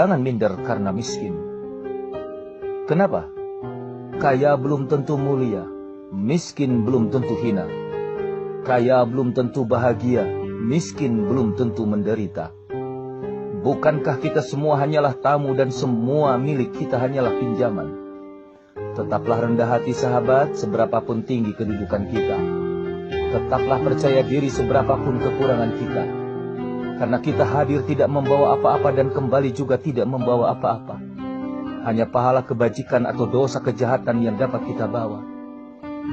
jangan minder karena miskin. Kenapa? Kaya belum tentu mulia, miskin belum tentu hina. Kaya belum tentu bahagia, miskin belum tentu menderita. Bukankah kita semua hanyalah tamu dan semua milik kita hanyalah pinjaman? Tetaplah rendah hati sahabat, seberapapun tinggi kedudukan kita. Tetaplah percaya diri seberapapun kekurangan kita. Karena kita hadir tidak membawa apa-apa dan kembali juga tidak membawa apa-apa. Hanya pahala kebajikan atau dosa kejahatan yang dapat kita bawa.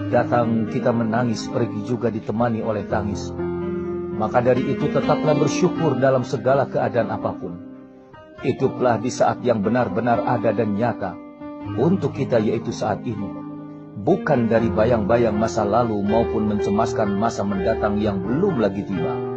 Datang kita menangis, pergi juga ditemani oleh tangis. Maka dari itu tetaplah bersyukur dalam segala keadaan apapun. Hiduplah di saat yang benar-benar ada dan nyata untuk kita, yaitu saat ini. Bukan dari bayang-bayang masa lalu maupun mencemaskan masa mendatang yang belum lagi tiba.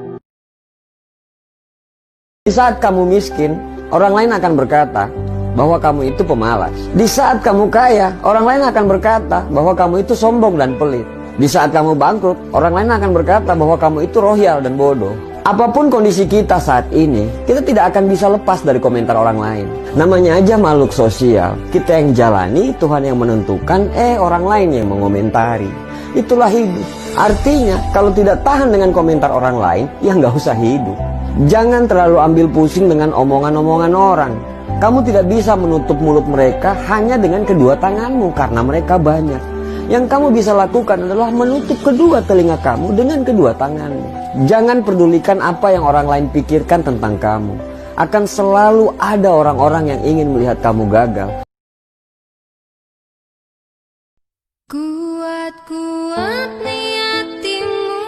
Di saat kamu miskin, orang lain akan berkata bahwa kamu itu pemalas. Di saat kamu kaya, orang lain akan berkata bahwa kamu itu sombong dan pelit. Di saat kamu bangkrut, orang lain akan berkata bahwa kamu itu royal dan bodoh. Apapun kondisi kita saat ini, kita tidak akan bisa lepas dari komentar orang lain. Namanya aja makhluk sosial. Kita yang jalani, Tuhan yang menentukan, orang lain yang mengomentari. Itulah hidup. Artinya, kalau tidak tahan dengan komentar orang lain, ya nggak usah hidup. Jangan terlalu ambil pusing dengan omongan-omongan orang. Kamu tidak bisa menutup mulut mereka hanya dengan kedua tanganmu karena mereka banyak. Yang kamu bisa lakukan adalah menutup kedua telinga kamu dengan kedua tanganmu. Jangan pedulikan apa yang orang lain pikirkan tentang kamu. Akan selalu ada orang-orang yang ingin melihat kamu gagal. Kuat-kuat niatimu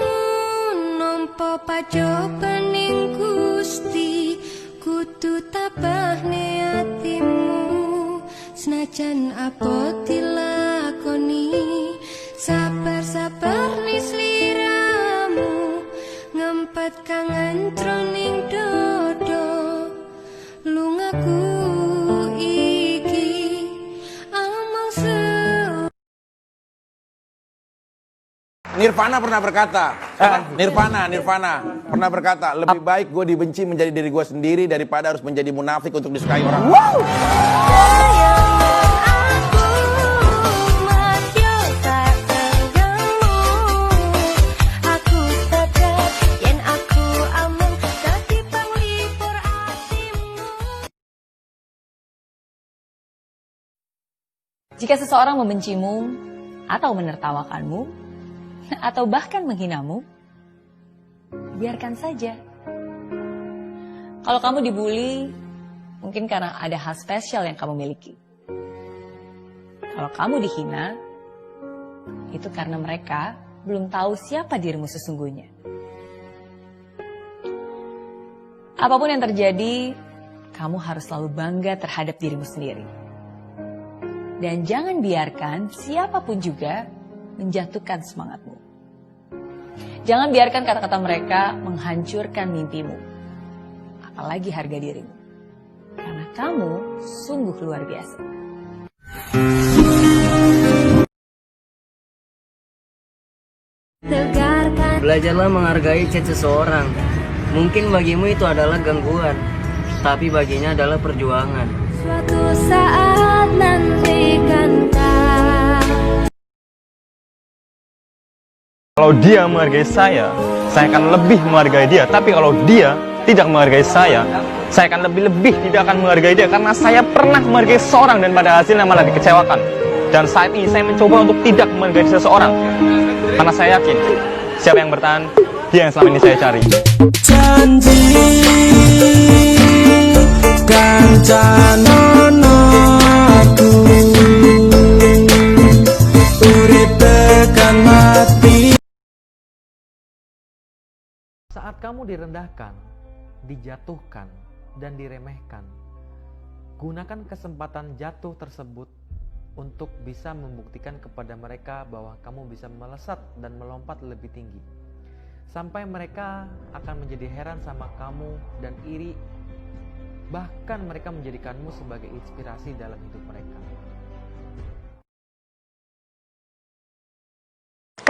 nompo pajo pening Gusti, kudu tabah niatimu senajan apa dilakoni. Sabar-sabar nis liramu ngempet kangen troning dodo lungaku iki amang Nirvana pernah berkata, Nirvana pernah berkata, lebih baik gue dibenci menjadi diri gue sendiri daripada harus menjadi munafik untuk disukai orang. Wow. Jika seseorang membencimu, atau menertawakanmu, atau bahkan menghinamu, biarkan saja. Kalau kamu dibully, mungkin karena ada hal spesial yang kamu miliki. Kalau kamu dihina, itu karena mereka belum tahu siapa dirimu sesungguhnya. Apapun yang terjadi, kamu harus selalu bangga terhadap dirimu sendiri. Dan jangan biarkan siapapun juga menjatuhkan semangatmu. Jangan biarkan kata-kata mereka menghancurkan mimpimu, apalagi harga dirimu. Karena kamu sungguh luar biasa. Belajarlah menghargai chat seseorang. Mungkin bagimu itu adalah gangguan, tapi baginya adalah perjuangan. Suatu saat nanti kan kalau dia menghargai saya akan lebih menghargai dia. Tapi kalau dia tidak menghargai saya akan lebih tidak akan menghargai dia. Karena saya pernah menghargai seseorang dan pada hasilnya malah dikecewakan. Dan saat ini saya mencoba untuk tidak menghargai seseorang. Karena saya yakin, siapa yang bertahan, dia yang selama ini saya cari. Janji kancanono aku urip tekan mati. Saat kamu direndahkan, dijatuhkan, dan diremehkan, gunakan kesempatan jatuh tersebut untuk bisa membuktikan kepada mereka bahwa kamu bisa melesat dan melompat lebih tinggi. Sampai mereka akan menjadi heran sama kamu dan iri. Bahkan mereka menjadikanmu sebagai inspirasi dalam hidup mereka.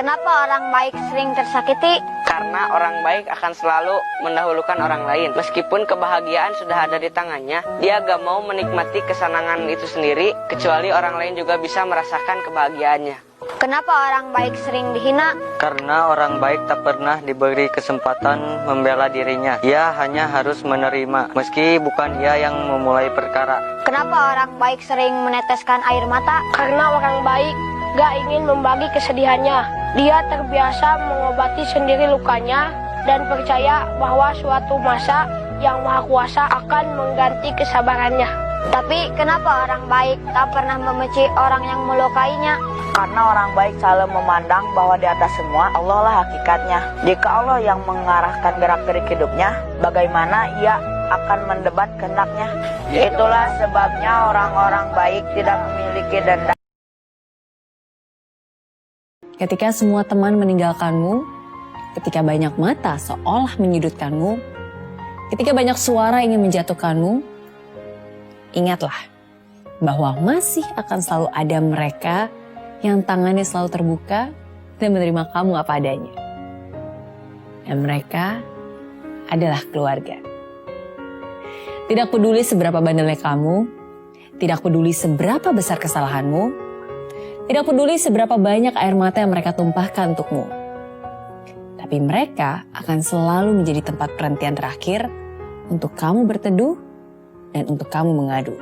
Kenapa orang baik sering tersakiti? Karena orang baik akan selalu mendahulukan orang lain. Meskipun kebahagiaan sudah ada di tangannya, dia gak mau menikmati kesenangan itu sendiri, kecuali orang lain juga bisa merasakan kebahagiaannya. Kenapa orang baik sering dihina? Karena orang baik tak pernah diberi kesempatan membela dirinya. Ia hanya harus menerima, meski bukan ia yang memulai perkara. Kenapa orang baik sering meneteskan air mata? Karena orang baik gak ingin membagi kesedihannya. Dia terbiasa mengobati sendiri lukanya dan percaya bahwa suatu masa yang Maha Kuasa akan mengganti kesabarannya. Tapi kenapa orang baik tak pernah membenci orang yang melukainya? Karena orang baik selalu memandang bahwa di atas semua Allah lah hakikatnya. Jika Allah yang mengarahkan gerak-gerik hidupnya, bagaimana ia akan mendebat kehendaknya? Itulah sebabnya orang-orang baik tidak memiliki dendam. Ketika semua teman meninggalkanmu, ketika banyak mata seolah menyudutkanmu, ketika banyak suara ingin menjatuhkanmu, ingatlah bahwa masih akan selalu ada mereka yang tangannya selalu terbuka dan menerima kamu apa adanya. Dan mereka adalah keluarga. Tidak peduli seberapa bandelnya kamu, tidak peduli seberapa besar kesalahanmu, tidak peduli seberapa banyak air mata yang mereka tumpahkan untukmu. Tapi mereka akan selalu menjadi tempat perhentian terakhir untuk kamu berteduh dan untuk kamu mengadu.